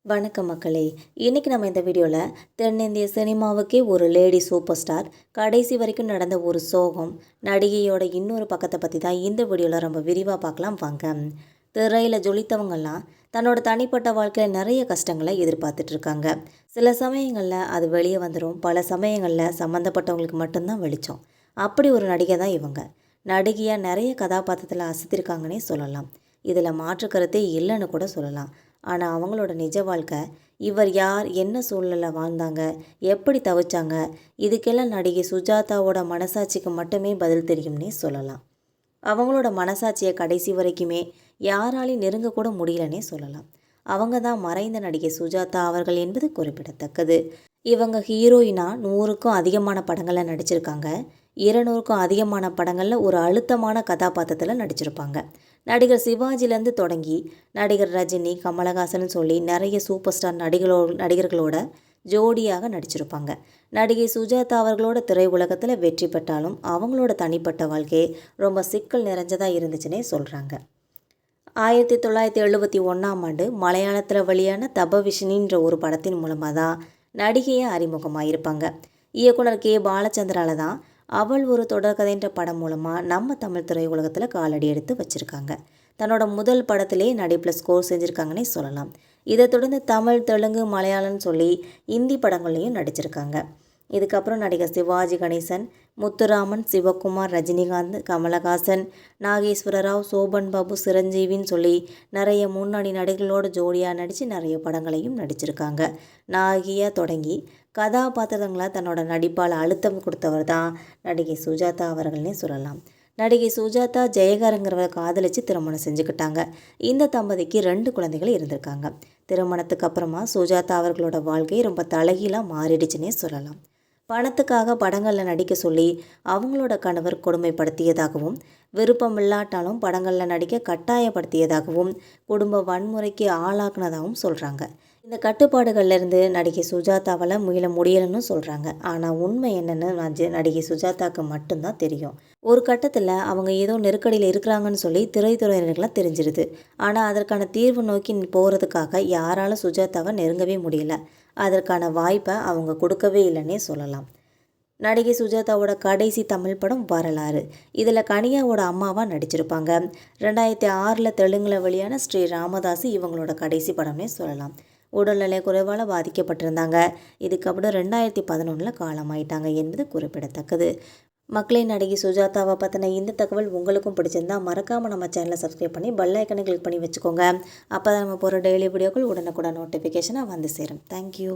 வணக்கம் மக்களே. இன்றைக்கி நம்ம இந்த வீடியோவில் தென்னிந்திய சினிமாவுக்கே ஒரு லேடி சூப்பர் ஸ்டார், கடைசி வரைக்கும் நடந்த ஒரு சோகம், நடிகையோட இன்னொரு பக்கத்தை பற்றி தான் இந்த வீடியோவில் ரொம்ப விரிவாக பார்க்கலாம் வாங்க. திரையில் ஜொலித்தவங்கெல்லாம் தன்னோட தனிப்பட்ட வாழ்க்கையில் நிறைய கஷ்டங்களை எதிர்பார்த்துட்ருக்காங்க. சில சமயங்களில் அது வெளியே வந்துடும், பல சமயங்களில் சம்மந்தப்பட்டவங்களுக்கு மட்டும்தான் வெளிச்சம். அப்படி ஒரு நடிகை தான் இவங்க. நடிகையாக நிறைய கதாபாத்திரத்தில் அசத்திருக்காங்கன்னே சொல்லலாம். இதில் மாற்று கருத்தே இல்லைன்னு கூட சொல்லலாம். ஆனால் அவங்களோட நிஜ வாழ்க்கை, இவர் யார், என்ன சூழ்நிலை வாழ்ந்தாங்க, எப்படி தவிச்சாங்க, இதுக்கெல்லாம் நடிகை சுஜாதாவோட மனசாட்சிக்கு மட்டுமே பதில் தெரியும்னே சொல்லலாம். அவங்களோட மனசாட்சியை கடைசி வரைக்குமே யாராலையும் நெருங்கக்கூட முடியலன்னே சொல்லலாம். அவங்க தான் மறைந்த நடிகை சுஜாதா அவர்கள் என்பது குறிப்பிடத்தக்கது. இவங்க ஹீரோயினா 100க்கும் அதிகமான படங்களில் நடிச்சிருக்காங்க. 200க்கும் அதிகமான படங்களில் ஒரு அழுத்தமான கதாபாத்திரத்தில் நடிச்சிருப்பாங்க. நடிகர் சிவாஜிலேருந்து தொடங்கி நடிகர் ரஜினி, கமலஹாசன் சொல்லி நிறைய சூப்பர் ஸ்டார் நடிகர்களோட ஜோடியாக நடிச்சிருப்பாங்க. நடிகை சுஜாதா அவர்களோட திரை உலகத்தில் வெற்றி பெற்றாலும் அவங்களோட தனிப்பட்ட வாழ்க்கை ரொம்ப சிக்கல் நிறைஞ்சதாக இருந்துச்சுன்னே சொல்கிறாங்க. 1971 மலையாளத்தில் வெளியான தபவிஷ்ணின்ற ஒரு படத்தின் மூலமாக தான் நடிகையை அறிமுகமாயிருப்பாங்க. இயக்குனர் கே பாலச்சந்திரால தான் அவள் ஒரு தொடர்கதைன்ற படம் மூலமாக நம்ம தமிழ் திரை உலகத்தில் காலடி எடுத்து வச்சுருக்காங்க. தன்னோட முதல் படத்திலே நடிப்பில் ஸ்கோர் செஞ்சுருக்காங்கன்னே சொல்லலாம். இதை தொடர்ந்து தமிழ், தெலுங்கு, மலையாளம்னு சொல்லி இந்தி படங்கள்லையும் நடிச்சிருக்காங்க. இதுக்கப்புறம் நடிகர் சிவாஜி கணேசன், முத்துராமன், சிவகுமார், ரஜினிகாந்த், கமலஹாசன், நாகேஸ்வர ராவ், சோபன் பாபு, சிரஞ்சீவின்னு சொல்லி நிறைய முன்னணி நடிகர்களோட ஜோடியாக நடித்து நிறைய படங்களையும் நடிச்சிருக்காங்க. நாயகியாக தொடங்கி கதாபாத்திரங்களாக தன்னோட நடிப்பால் அழுத்தம் கொடுத்தவர் தான் நடிகை சுஜாதா அவர்கள்னே சொல்லலாம். நடிகை சுஜாதா ஜெயகாரங்கிறவரை காதலித்து திருமணம் செஞ்சுக்கிட்டாங்க. இந்த தம்பதிக்கு 2 குழந்தைகள் இருந்திருக்காங்க. திருமணத்துக்கு அப்புறமா சுஜாதா அவர்களோட வாழ்க்கை ரொம்ப தலைகீழாக மாறிடுச்சுன்னே சொல்லலாம். பணத்துக்காக படங்களில் நடிக்க சொல்லி அவங்களோட கணவர் கொடுமைப்படுத்தியதாகவும், விருப்பமில்லாட்டாலும் படங்களில் நடிக்க கட்டாயப்படுத்தியதாகவும், குடும்ப வன்முறைக்கு ஆளாக்குனதாகவும் சொல்கிறாங்க. இந்த கட்டுப்பாடுகள்லேருந்து நடிகை சுஜாதாவால் மீள முடியலன்னு சொல்கிறாங்க. ஆனால் உண்மை என்னென்னு நடிகை சுஜாதாவுக்கு மட்டும்தான் தெரியும். ஒரு கட்டத்தில் அவங்க ஏதோ நெருக்கடியில் இருக்கிறாங்கன்னு சொல்லி திரைத்துறையினர்களாக தெரிஞ்சிருது. ஆனால் அதற்கான தீர்வு நோக்கி போகிறதுக்காக யாராலும் சுஜாதாவை நெருங்கவே முடியல. அதற்கான வாய்ப்பை அவங்க கொடுக்கவே இல்லைன்னே சொல்லலாம். நடிகை சுஜாதாவோட கடைசி தமிழ் படம் வரலாறு. இதில் கனியாவோட அம்மாவாக நடிச்சிருப்பாங்க. 2006 தெலுங்கில் வெளியான ஸ்ரீ ராமதாஸ் இவங்களோட கடைசி படம்னே சொல்லலாம். உடல்நிலை குறைவால் பாதிக்கப்பட்டிருந்தாங்க. இதுக்கப்புறம் 2011 காலமாயிட்டாங்க என்பது குறிப்பிடத்தக்கது. மக்களே, நடிகை சுஜாதாவை பற்றின இந்த தகவல் உங்களுக்கும் பிடிச்சிருந்தா மறக்காமல் நம்ம சேனலை சப்ஸ்கிரைப் பண்ணி பெல் ஐக்கனை கிளிக் பண்ணி வச்சுக்கோங்க. அப்போ தான் நம்ம போகிற டெய்லி வீடியோக்கள் உடனுக்குடன் நோட்டிஃபிகேஷனாக வந்து சேரும். தேங்க்யூ.